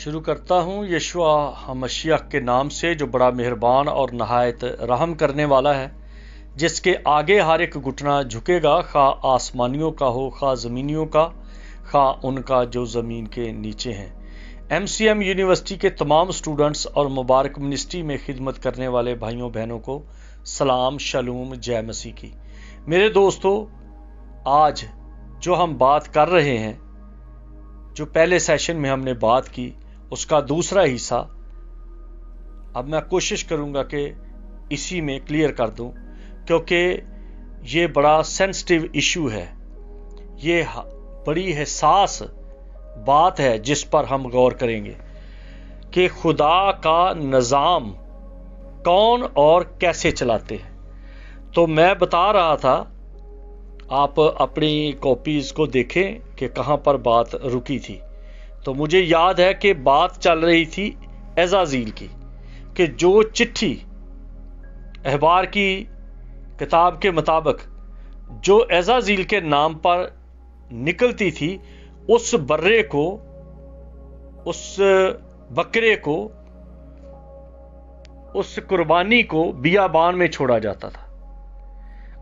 شروع کرتا ہوں یشوع مسیح کے نام سے جو بڑا مہربان اور نہایت رحم کرنے والا ہے، جس کے آگے ہر ایک گھٹنا جھکے گا، خواہ آسمانیوں کا ہو خواہ زمینیوں کا، خواہ ان کا جو زمین کے نیچے ہیں۔ MCM یونیورسٹی کے تمام اسٹوڈنٹس اور مبارک منسٹری میں خدمت کرنے والے بھائیوں بہنوں کو سلام، شالوم، جے مسیح کی۔ میرے دوستو، آج جو ہم بات کر رہے ہیں، جو پہلے سیشن میں ہم نے بات کی، اس کا دوسرا حصہ اب میں کوشش کروں گا کہ اسی میں کلیئر کر دوں، کیونکہ یہ بڑا سینسٹیو ایشو ہے، یہ بڑی حساس بات ہے جس پر ہم غور کریں گے کہ خدا کا نظام کون اور کیسے چلاتے ہیں۔ تو میں بتا رہا تھا، آپ اپنی کاپیز کو دیکھیں کہ کہاں پر بات رکی تھی۔ تو مجھے یاد ہے کہ بات چل رہی تھی عزازیل کی، کہ جو چٹھی احبار کی کتاب کے مطابق جو عزازیل کے نام پر نکلتی تھی، اس برے کو، اس بکرے کو، اس قربانی کو بیابان میں چھوڑا جاتا تھا،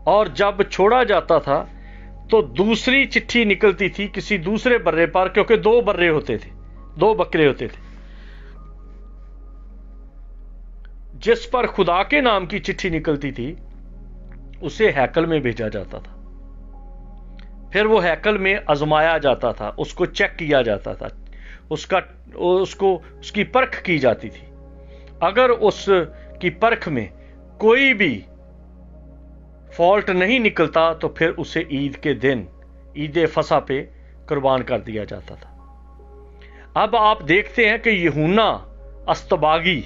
اور جب چھوڑا جاتا تھا تو دوسری چٹھی نکلتی تھی کسی دوسرے برے پر، کیونکہ دو برے ہوتے تھے، دو بکرے ہوتے تھے، جس پر خدا کے نام کی چٹھی نکلتی تھی اسے ہیکل میں بھیجا جاتا تھا، پھر وہ ہیکل میں آزمایا جاتا تھا، اس کو چیک کیا جاتا تھا، اس کی پرکھ کی جاتی تھی۔ اگر اس کی پرکھ میں کوئی بھی فالٹ نہیں نکلتا تو پھر اسے عید کے دن، عید فصح پہ قربان کر دیا جاتا تھا۔ اب آپ دیکھتے ہیں کہ یوحنا استباغی،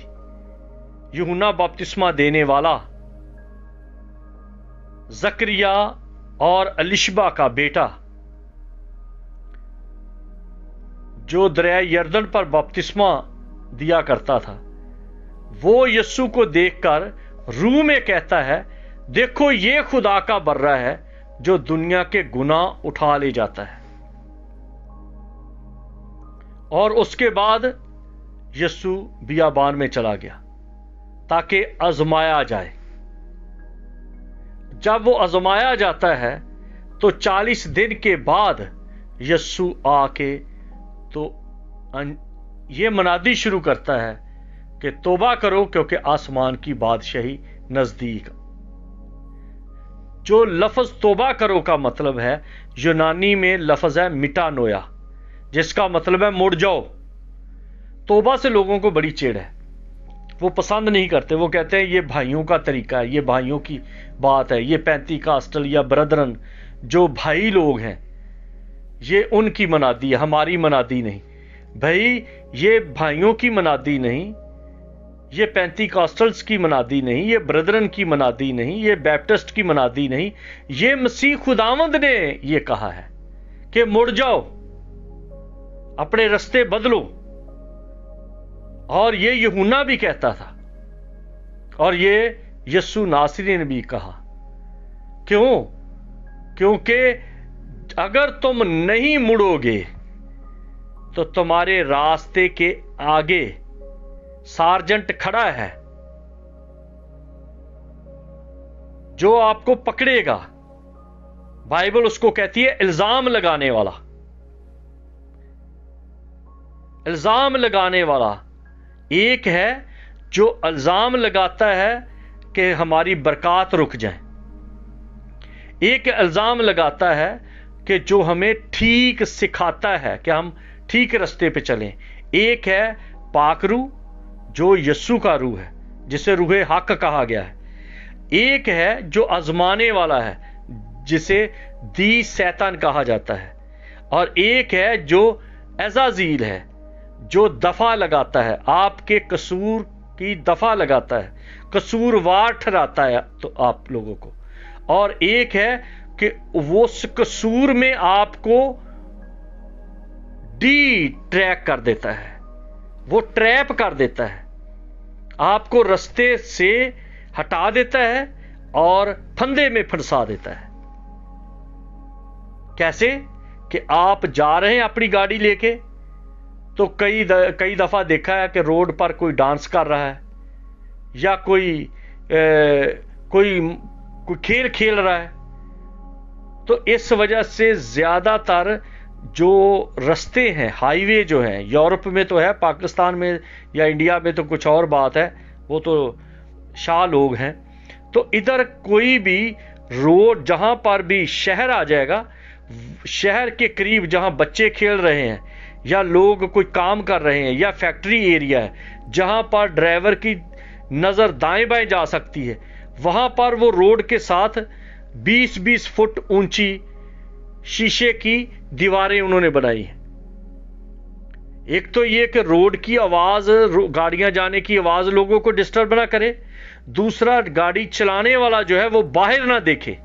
یوحنا بپتسمہ دینے والا، زکریا اور الشبہ کا بیٹا، جو دریائے یردن پر بپتسمہ دیا کرتا تھا، وہ یسوع کو دیکھ کر روح میں کہتا ہے، دیکھو یہ خدا کا برہ ہے جو دنیا کے گناہ اٹھا لے جاتا ہے۔ اور اس کے بعد یسوع بیابان میں چلا گیا تاکہ آزمایا جائے۔ جب وہ آزمایا جاتا ہے تو 40 دن کے بعد یسوع آ کے تو یہ منادی شروع کرتا ہے کہ توبہ کرو کیونکہ آسمان کی بادشاہی نزدیک۔ جو لفظ توبہ کرو کا مطلب ہے، یونانی میں لفظ ہے میٹانویا، جس کا مطلب ہے مڑ جاؤ۔ توبہ سے لوگوں کو بڑی چڑ ہے، وہ پسند نہیں کرتے، وہ کہتے ہیں یہ بھائیوں کا طریقہ ہے، یہ بھائیوں کی بات ہے، یہ پینتی کاسٹل یا برادرن جو بھائی لوگ ہیں، یہ ان کی منادی ہے، ہماری منادی نہیں۔ بھائی، یہ بھائیوں کی منادی نہیں، یہ پینتی کاسٹلز کی منادی نہیں، یہ برادرن کی منادی نہیں، یہ بیپٹسٹ کی منادی نہیں، یہ مسیح خداوند نے یہ کہا ہے کہ مڑ جاؤ، اپنے رستے بدلو۔ اور یہ یوحنا بھی کہتا تھا، اور یہ یسوع ناصری نے بھی کہا۔ کیوں؟ کیونکہ اگر تم نہیں مڑو گے تو تمہارے راستے کے آگے سارجنٹ کھڑا ہے جو آپ کو پکڑے گا۔ بائبل اس کو کہتی ہے الزام لگانے والا۔ الزام لگانے والا ایک ہے جو الزام لگاتا ہے کہ ہماری برکات رک جائیں، ایک الزام لگاتا ہے کہ جو ہمیں ٹھیک سکھاتا ہے کہ ہم ٹھیک رستے پہ چلیں۔ ایک ہے پاک روح جو یسوع کا روح ہے، جسے روح حق کہا گیا ہے۔ ایک ہے جو آزمانے والا ہے، جسے دی شیطان کہا جاتا ہے، اور ایک ہے جو عزازیل ہے، جو دفع لگاتا ہے، آپ کے قصور کی دفع لگاتا ہے، قصوروار ٹھہراتا ہے تو آپ لوگوں کو۔ اور ایک ہے کہ وہ اس قصور میں آپ کو ڈی ٹریک کر دیتا ہے، وہ ٹریپ کر دیتا ہے، آپ کو رستے سے ہٹا دیتا ہے اور پھندے میں پھنسا دیتا ہے۔ کیسے؟ کہ آپ جا رہے ہیں اپنی گاڑی لے کے، تو کئی دفعہ دیکھا ہے کہ روڈ پر کوئی ڈانس کر رہا ہے یا کوئی کھیل کھیل رہا ہے. تو اس وجہ سے زیادہ تر جو رستے ہیں، ہائی وے جو ہیں، یورپ میں تو ہے، پاکستان میں یا انڈیا میں تو کچھ اور بات ہے، وہ تو شاہ لوگ ہیں. تو ادھر کوئی بھی روڈ جہاں پر بھی شہر آ جائے گا، شہر کے قریب جہاں بچے کھیل رہے ہیں یا لوگ کوئی کام کر رہے ہیں یا فیکٹری ایریا ہے جہاں پر ڈرائیور کی نظر دائیں بائیں جا سکتی ہے، وہاں پر وہ روڈ کے ساتھ 20-20 فٹ اونچی شیشے کی دیواریں انہوں نے بنائی ہیں. ایک تو یہ کہ روڈ کی آواز، گاڑیاں جانے کی آواز لوگوں کو ڈسٹرب نہ کرے. دوسرا، گاڑی چلانے والا جو ہے وہ باہر نہ دیکھے.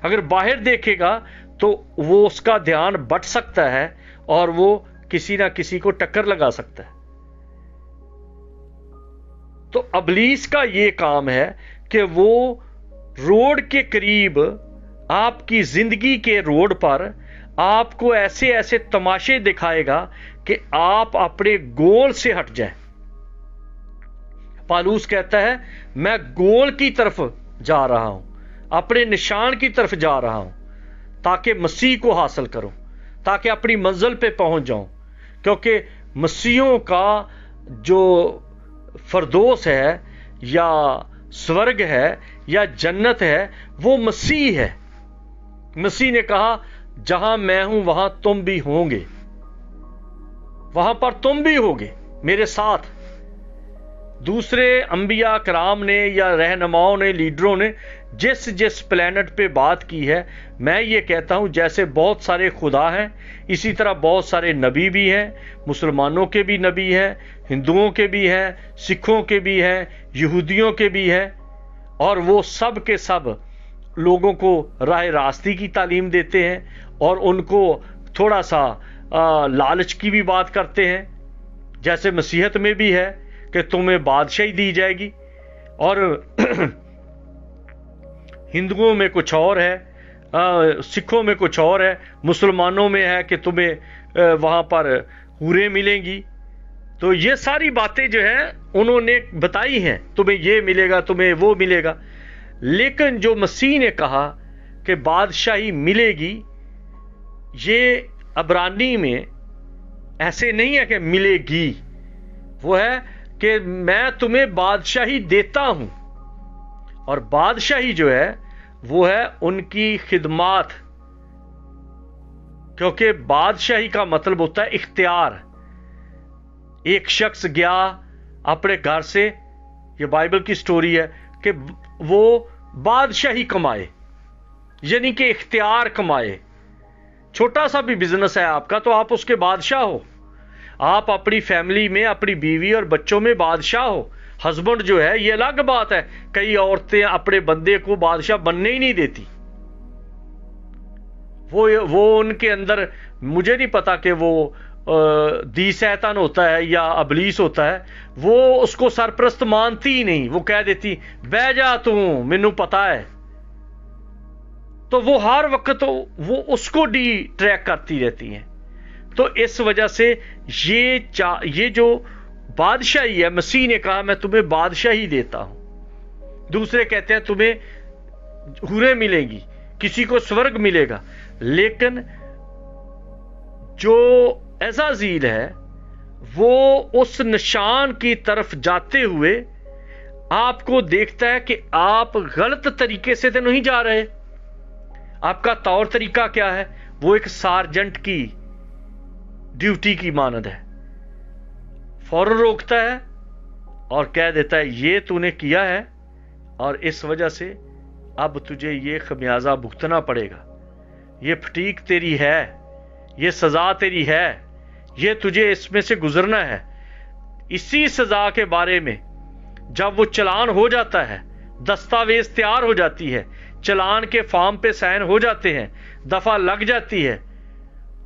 اگر باہر دیکھے گا تو وہ اس کا دھیان بٹ سکتا ہے اور وہ کسی نہ کسی کو ٹکر لگا سکتا ہے. تو ابلیس کا یہ کام ہے کہ وہ روڈ کے قریب، آپ کی زندگی کے روڈ پر آپ کو ایسے ایسے تماشے دکھائے گا کہ آپ اپنے گول سے ہٹ جائیں. پالوس کہتا ہے میں گول کی طرف جا رہا ہوں، اپنے نشان کی طرف جا رہا ہوں تاکہ مسیح کو حاصل کروں، تاکہ اپنی منزل پہ پہنچ جاؤں. کیونکہ مسیحوں کا جو فردوس ہے یا سورگ ہے یا جنت ہے وہ مسیح ہے. مسیح نے کہا جہاں میں ہوں وہاں تم بھی ہوں گے، وہاں پر تم بھی ہوگے میرے ساتھ. دوسرے انبیاء کرام نے یا رہنماؤں نے، لیڈروں نے جس پلانٹ پہ بات کی ہے، میں یہ کہتا ہوں جیسے بہت سارے خدا ہیں اسی طرح بہت سارے نبی بھی ہیں. مسلمانوں کے بھی نبی ہیں، ہندوؤں کے بھی ہیں، سکھوں کے بھی ہیں، یہودیوں کے بھی ہیں، اور وہ سب کے سب لوگوں کو راہ راستی کی تعلیم دیتے ہیں اور ان کو تھوڑا سا لالچ کی بھی بات کرتے ہیں. جیسے مسیحیت میں بھی ہے کہ تمہیں بادشاہی دی جائے گی، اور ہندوؤں میں کچھ اور ہے، سکھوں میں کچھ اور ہے، مسلمانوں میں ہے کہ تمہیں وہاں پر حوریں ملیں گی. تو یہ ساری باتیں جو ہیں انہوں نے بتائی ہیں، تمہیں یہ ملے گا، تمہیں وہ ملے گا. لیکن جو مسیح نے کہا کہ بادشاہی ملے گی، یہ عبرانی میں ایسے نہیں ہے کہ ملے گی، وہ ہے کہ میں تمہیں بادشاہی دیتا ہوں. اور بادشاہی جو ہے وہ ہے ان کی خدمات، کیونکہ بادشاہی کا مطلب ہوتا ہے اختیار. ایک شخص گیا اپنے گھر سے، یہ بائبل کی سٹوری ہے، کہ وہ بادشاہی کمائے، یعنی کہ اختیار کمائے. چھوٹا سا بھی بزنس ہے آپ کا تو آپ اس کے بادشاہ ہو. آپ اپنی فیملی میں، اپنی بیوی اور بچوں میں بادشاہ ہو. ہسبینڈ جو ہے یہ الگ بات ہے، کئی عورتیں اپنے بندے کو بادشاہ بننے ہی نہیں دیتی. وہ ان کے اندر، مجھے نہیں پتا کہ وہ دی شیطان ہوتا ہے یا ابلیس ہوتا ہے، وہ اس کو سرپرست مانتی ہی نہیں. وہ کہہ دیتی بہ جا تو مینوں پتا ہے. تو وہ ہر وقت وہ اس کو ڈی ٹریک کرتی رہتی ہیں. تو اس وجہ سے یہ جو بادشاہی ہے، مسیح نے کہا میں تمہیں بادشاہی دیتا ہوں. دوسرے کہتے ہیں تمہیں حوریں ملیں گی، کسی کو سورگ ملے گا. لیکن جو عزازیل ہے وہ اس نشان کی طرف جاتے ہوئے آپ کو دیکھتا ہے کہ آپ غلط طریقے سے تو نہیں جا رہے. آپ کا طور طریقہ کیا ہے؟ وہ ایک سارجنٹ کی ڈیوٹی کی مانند ہے. فوراً روکتا ہے اور کہہ دیتا ہے یہ تو نے کیا ہے اور اس وجہ سے اب تجھے یہ خمیازہ بھگتنا پڑے گا. یہ پھٹیک تیری ہے، یہ سزا تیری ہے، یہ تجھے اس میں سے گزرنا ہے. اسی سزا کے بارے میں جب وہ چلان ہو جاتا ہے، دستاویز تیار ہو جاتی ہے، چلان کے فارم پہ سائن ہو جاتے ہیں، دفعہ لگ جاتی ہے،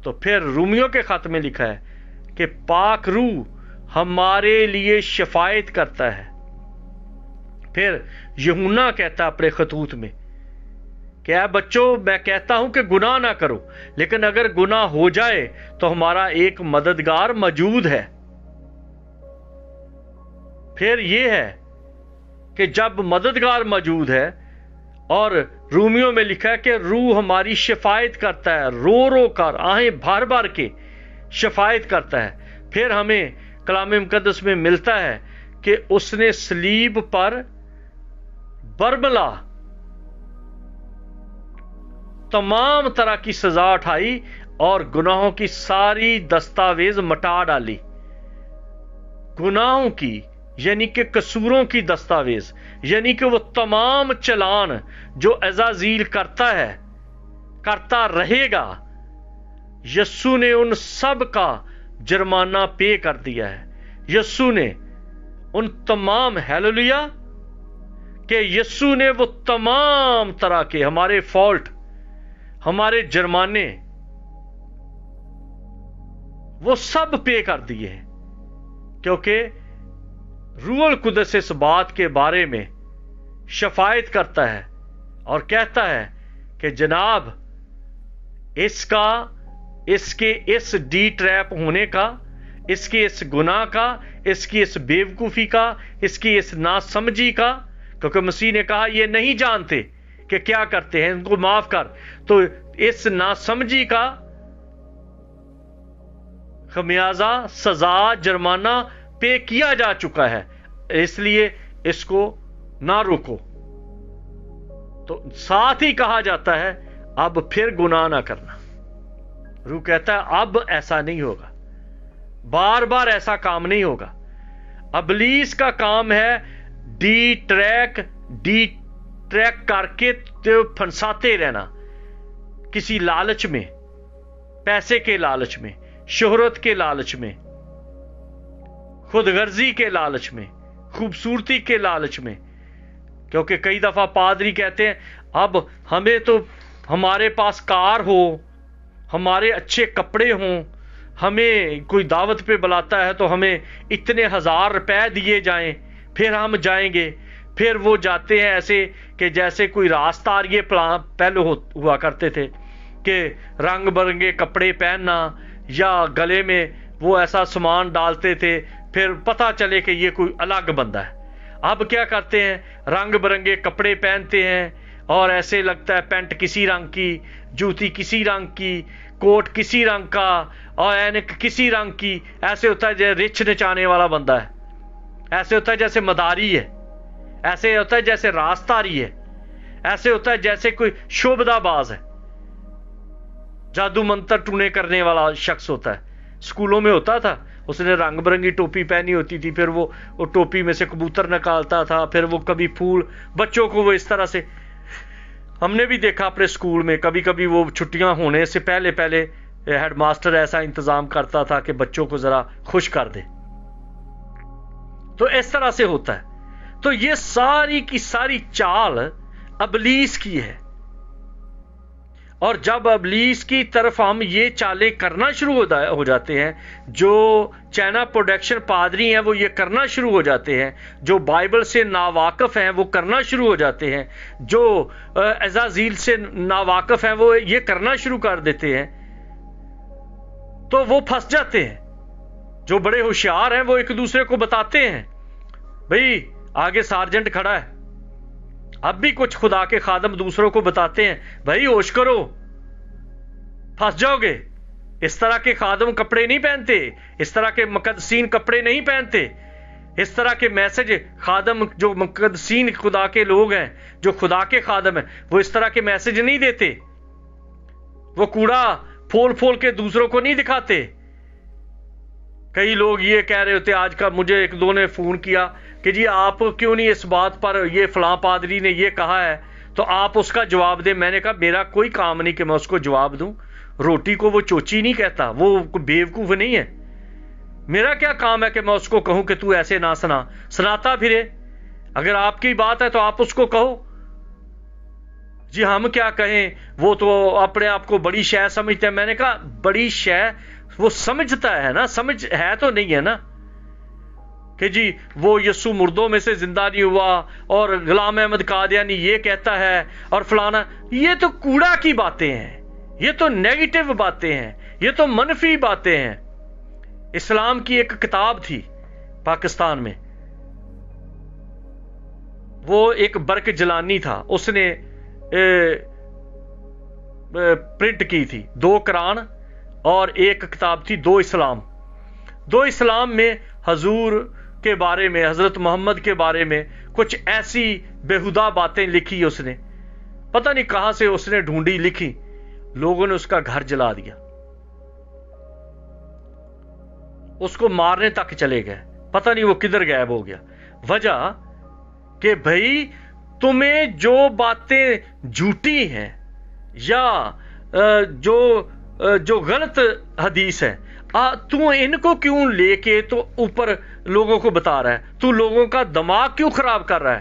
تو پھر رومیوں کے خط میں لکھا ہے کہ پاک روح ہمارے لیے شفاعت کرتا ہے. پھر یوحنا کہتا ہے اپنے خطوط میں کہ اے بچوں میں کہتا ہوں کہ گناہ نہ کرو، لیکن اگر گناہ ہو جائے تو ہمارا ایک مددگار موجود ہے۔ پھر یہ ہے کہ جب مددگار موجود ہے، اور رومیوں میں لکھا ہے کہ روح ہماری شفاعت کرتا ہے، رو رو کر آہیں بھر بھر کے شفاعت کرتا ہے۔ پھر ہمیں کلام مقدس میں ملتا ہے کہ اس نے صلیب پر برملا تمام طرح کی سزا اٹھائی اور گناہوں کی ساری دستاویز مٹا ڈالی۔ گناہوں کی یعنی کہ قصوروں کی دستاویز، یعنی کہ وہ تمام چلان جو عزازیل کرتا ہے، کرتا رہے گا، یسوع نے ان سب کا جرمانہ پے کر دیا ہے۔ یسوع نے ان تمام، ہیلیلویا، کہ یسوع نے وہ تمام طرح کے ہمارے فالٹ، ہمارے جرمانے، وہ سب پے کر دیے ہیں، کیونکہ روح القدس اس بات کے بارے میں شفاعت کرتا ہے اور کہتا ہے کہ جناب اس کے اس ڈی ٹریپ ہونے کا، اس کے اس گناہ کا، اس کی اس بیوقوفی کا، اس کی اس ناسمجھی کا، کیونکہ مسیح نے کہا یہ نہیں جانتے کہ کیا کرتے ہیں، ان کو معاف کر، تو اس ناسمجھی کا خمیازہ، سزا، جرمانہ پے کیا جا چکا ہے، اس لیے اس کو نہ روکو۔ تو ساتھ ہی کہا جاتا ہے اب پھر گناہ نہ کرنا۔ روح کہتا ہے اب ایسا نہیں ہوگا، بار بار ایسا کام نہیں ہوگا۔ ابلیس کا کام ہے ڈی ٹریک کر کے پھنساتے رہنا، کسی لالچ میں، پیسے کے لالچ میں، شہرت کے لالچ میں، خود غرضی کے لالچ میں، خوبصورتی کے لالچ میں۔ کیونکہ کئی دفعہ پادری کہتے ہیں اب ہمیں تو ہمارے پاس کار ہو، ہمارے اچھے کپڑے ہوں، ہمیں کوئی دعوت پہ بلاتا ہے تو ہمیں اتنے 1000 روپے دیے جائیں، پھر ہم جائیں گے۔ پھر وہ جاتے ہیں ایسے کہ جیسے کوئی راستاریے پہلے ہوا کرتے تھے کہ رنگ برنگے کپڑے پہننا، یا گلے میں وہ ایسا سامان ڈالتے تھے پھر پتہ چلے کہ یہ کوئی الگ بندہ ہے۔ اب کیا کرتے ہیں، رنگ برنگے کپڑے پہنتے ہیں اور ایسے لگتا ہے پینٹ کسی رنگ کی، جوتی کسی رنگ کی، کوٹ کسی رنگ کا، اور اینک کسی رنگ کی، ایسے ہوتا ہے جیسے رچ نچانے والا بندہ ہے، ایسے ہوتا ہے جیسے مداری ہے، ایسے ہوتا ہے جیسے راستاری ہے، ایسے ہوتا ہے جیسے کوئی شعبدہ باز ہے، جادو منتر ٹونے کرنے والا شخص ہوتا ہے۔ اسکولوں میں ہوتا تھا، اس نے رنگ برنگی ٹوپی پہنی ہوتی تھی، پھر وہ ٹوپی میں سے کبوتر نکالتا تھا، پھر وہ کبھی پھول، بچوں کو وہ اس طرح سے، ہم نے بھی دیکھا اپنے اسکول میں کبھی کبھی وہ چھٹیاں ہونے سے پہلے ہیڈ ماسٹر ایسا انتظام کرتا تھا کہ بچوں کو ذرا خوش کر دے۔ تو اس طرح سے ہوتا ہے۔ تو یہ ساری کی ساری چال ابلیس کی ہے، اور جب ابلیس کی طرف ہم یہ چالیں کرنا شروع ہو جاتے ہیں، جو چائنا پروڈکشن پادری ہیں وہ یہ کرنا شروع ہو جاتے ہیں، جو بائبل سے ناواقف ہیں وہ کرنا شروع ہو جاتے ہیں، جو عزازیل سے ناواقف ہیں وہ یہ کرنا شروع کر دیتے ہیں، تو وہ پھنس جاتے ہیں۔ جو بڑے ہوشیار ہیں وہ ایک دوسرے کو بتاتے ہیں، بھئی آگے سارجنٹ کھڑا ہے۔ اب بھی کچھ خدا کے خادم دوسروں کو بتاتے ہیں، بھائی ہوش کرو، پھنس جاؤ گے۔ اس طرح کے خادم کپڑے نہیں پہنتے، اس طرح کے مقدسین کپڑے نہیں پہنتے، اس طرح کے میسج خادم، جو مقدسین خدا کے لوگ ہیں، جو خدا کے خادم ہیں، وہ اس طرح کے میسج نہیں دیتے، وہ کوڑا پھول کے دوسروں کو نہیں دکھاتے۔ کئی لوگ یہ کہہ رہے ہوتے، آج کا مجھے ایک دو نے فون کیا کہ جی آپ کیوں نہیں اس بات پر، یہ فلاں پادری نے یہ کہا ہے تو آپ اس کا جواب دیں۔ میں نے کہا میرا کوئی کام نہیں کہ میں اس کو جواب دوں، روٹی کو وہ چوچی نہیں کہتا، وہ بیوقوف نہیں ہے۔ میرا کیا کام ہے کہ میں اس کو کہوں کہ تو ایسے نہ سناتا پھرے۔ اگر آپ کی بات ہے تو آپ اس کو کہو۔ جی ہم کیا کہیں، وہ تو اپنے آپ کو بڑی شے سمجھتے ہیں۔ میں نے کہا بڑی شے وہ سمجھتا ہے نا، سمجھ ہے تو نہیں ہے نا۔ کہ جی وہ یسوع مردوں میں سے زندہ نہیں ہوا اور غلام احمد قادیانی یہ کہتا ہے اور فلانا. یہ تو کوڑا کی باتیں ہیں، یہ تو نیگیٹو باتیں ہیں، یہ تو منفی باتیں ہیں. اسلام کی ایک کتاب تھی پاکستان میں، وہ ایک برق جلانی تھا، اس نے پرنٹ کی تھی 2 قرآن اور ایک کتاب تھی 2 اسلام. 2 اسلام میں حضور کے بارے میں، حضرت محمد کے بارے میں کچھ ایسی بےہودہ باتیں لکھی. اس نے پتہ نہیں کہاں سے اس نے ڈھونڈی، لکھی. لوگوں نے اس کا گھر جلا دیا، اس کو مارنے تک چلے گئے، پتہ نہیں وہ کدھر غائب ہو گیا. وجہ کہ بھائی تمہیں جو باتیں جھوٹی ہیں یا جو غلط حدیث ہے، تو ان کو کیوں لے کے تو اوپر لوگوں کو بتا رہا ہے؟ تو لوگوں کا دماغ کیوں خراب کر رہا ہے؟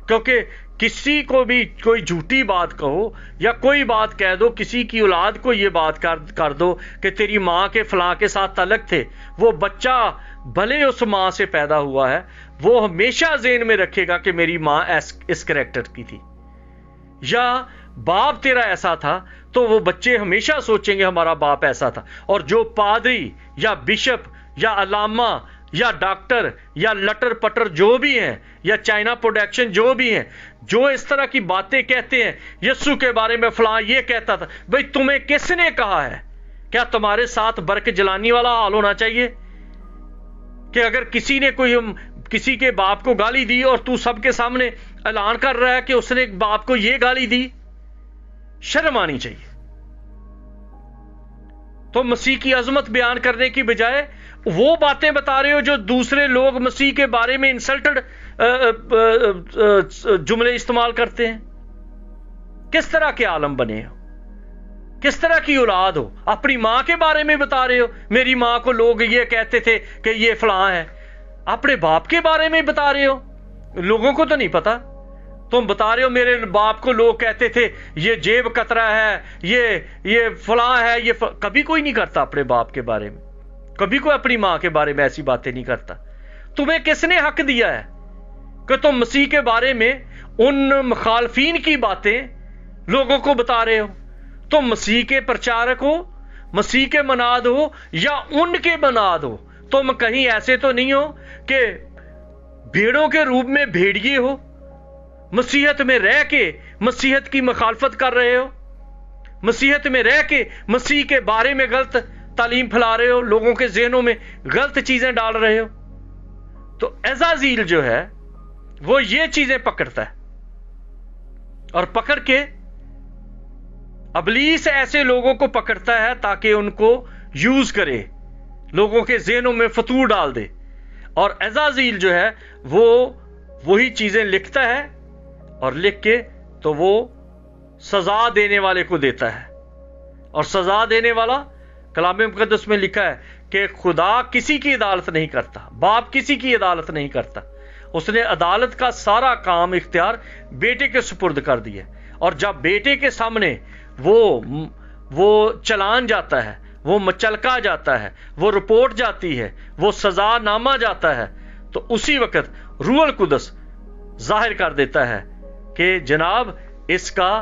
کیونکہ کسی کو بھی کوئی جھوٹی بات کہو یا کوئی بات کہہ دو، کسی کی اولاد کو یہ بات کر دو کہ تیری ماں کے فلاں کے ساتھ تعلق تھے، وہ بچہ بھلے اس ماں سے پیدا ہوا ہے وہ ہمیشہ ذہن میں رکھے گا کہ میری ماں اس کریکٹر کی تھی، یا باپ تیرا ایسا تھا تو وہ بچے ہمیشہ سوچیں گے ہمارا باپ ایسا تھا. اور جو پادری یا بشپ یا علامہ یا ڈاکٹر یا لٹر پٹر جو بھی ہیں یا چائنا پروڈکشن جو بھی ہیں، جو اس طرح کی باتیں کہتے ہیں، یسوع کے بارے میں فلاں یہ کہتا تھا، بھئی تمہیں کس نے کہا ہے؟ کیا تمہارے ساتھ برق جلانی والا حال ہونا چاہیے کہ اگر کسی نے کسی کے باپ کو گالی دی اور تو سب کے سامنے اعلان کر رہا ہے کہ اس نے باپ کو یہ گالی دی؟ شرم آنی چاہیے. تو مسیح کی عظمت بیان کرنے کی بجائے وہ باتیں بتا رہے ہو جو دوسرے لوگ مسیح کے بارے میں انسلٹڈ جملے استعمال کرتے ہیں. کس طرح کے عالم بنے ہو؟ کس طرح کی اولاد ہو؟ اپنی ماں کے بارے میں بتا رہے ہو میری ماں کو لوگ یہ کہتے تھے کہ یہ فلاں ہے. اپنے باپ کے بارے میں بتا رہے ہو، لوگوں کو تو نہیں پتا. تم بتا رہے ہو میرے باپ کو لوگ کہتے تھے یہ جیب کترا ہے، یہ فلاں ہے، کبھی کوئی نہیں کرتا اپنے باپ کے بارے میں، کبھی کوئی اپنی ماں کے بارے میں ایسی باتیں نہیں کرتا. تمہیں کس نے حق دیا ہے کہ تم مسیح کے بارے میں ان مخالفین کی باتیں لوگوں کو بتا رہے ہو؟ تم مسیح کے پرچارک ہو، مسیح کے مناد ہو یا ان کے مناد ہو. تم کہیں ایسے تو نہیں ہو کہ بھیڑوں کے روپ میں بھیڑیے ہو، مسیحت میں رہ کے مسیحت کی مخالفت کر رہے ہو، مسیحت میں رہ کے مسیح کے بارے میں غلط تعلیم پھیلا رہے ہو، لوگوں کے ذہنوں میں غلط چیزیں ڈال رہے ہو. تو عزازیل جو ہے وہ یہ چیزیں پکڑتا ہے، اور پکڑ کے ابلیس ایسے لوگوں کو پکڑتا ہے تاکہ ان کو یوز کرے، لوگوں کے ذہنوں میں فتور ڈال دے. اور عزازیل جو ہے وہ وہی چیزیں لکھتا ہے، اور لکھ کے تو وہ سزا دینے والے کو دیتا ہے. اور سزا دینے والا کلام مقدس میں لکھا ہے کہ خدا کسی کی عدالت نہیں کرتا، باپ کسی کی عدالت نہیں کرتا. اس نے عدالت کا سارا کام اختیار بیٹے کے سپرد کر دیا. اور جب بیٹے کے سامنے وہ چلان جاتا ہے، وہ مچلکا جاتا ہے، وہ رپورٹ جاتی ہے، وہ سزا نامہ جاتا ہے، تو اسی وقت روح القدس ظاہر کر دیتا ہے کہ جناب اس کا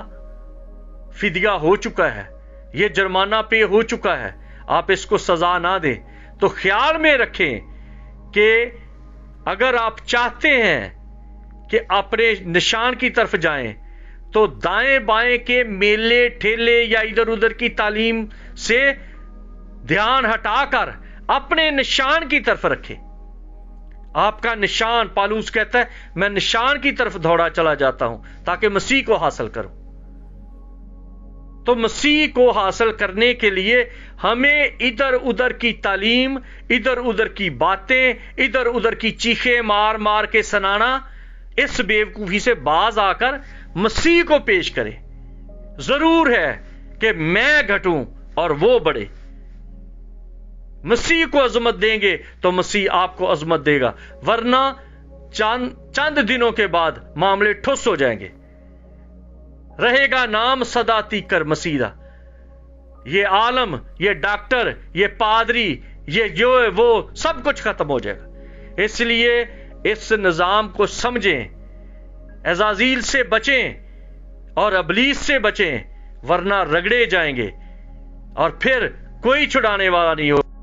فدیہ ہو چکا ہے، یہ جرمانہ پے ہو چکا ہے، آپ اس کو سزا نہ دیں. تو خیال میں رکھیں کہ اگر آپ چاہتے ہیں کہ اپنے نشان کی طرف جائیں تو دائیں بائیں کے میلے ٹھیلے یا ادھر ادھر کی تعلیم سے دھیان ہٹا کر اپنے نشان کی طرف رکھیں. آپ کا نشان، پالوس کہتا ہے میں نشان کی طرف دوڑا چلا جاتا ہوں تاکہ مسیح کو حاصل کروں. تو مسیح کو حاصل کرنے کے لیے ہمیں ادھر ادھر کی تعلیم، ادھر ادھر کی باتیں، ادھر ادھر کی چیخیں مار مار کے سنانا، اس بیوقوفی سے باز آ کر مسیح کو پیش کرے. ضرور ہے کہ میں گھٹوں اور وہ بڑھے. مسیح کو عظمت دیں گے تو مسیح آپ کو عظمت دے گا، ورنہ چند دنوں کے بعد معاملے ٹھوس ہو جائیں گے. رہے گا نام سدا تیکر مسیح. یہ عالم، یہ ڈاکٹر، یہ پادری، یہ جو وہ سب کچھ ختم ہو جائے گا. اس لیے اس نظام کو سمجھیں، عزازیل سے بچیں اور ابلیس سے بچیں، ورنہ رگڑے جائیں گے اور پھر کوئی چھڑانے والا نہیں ہوگا۔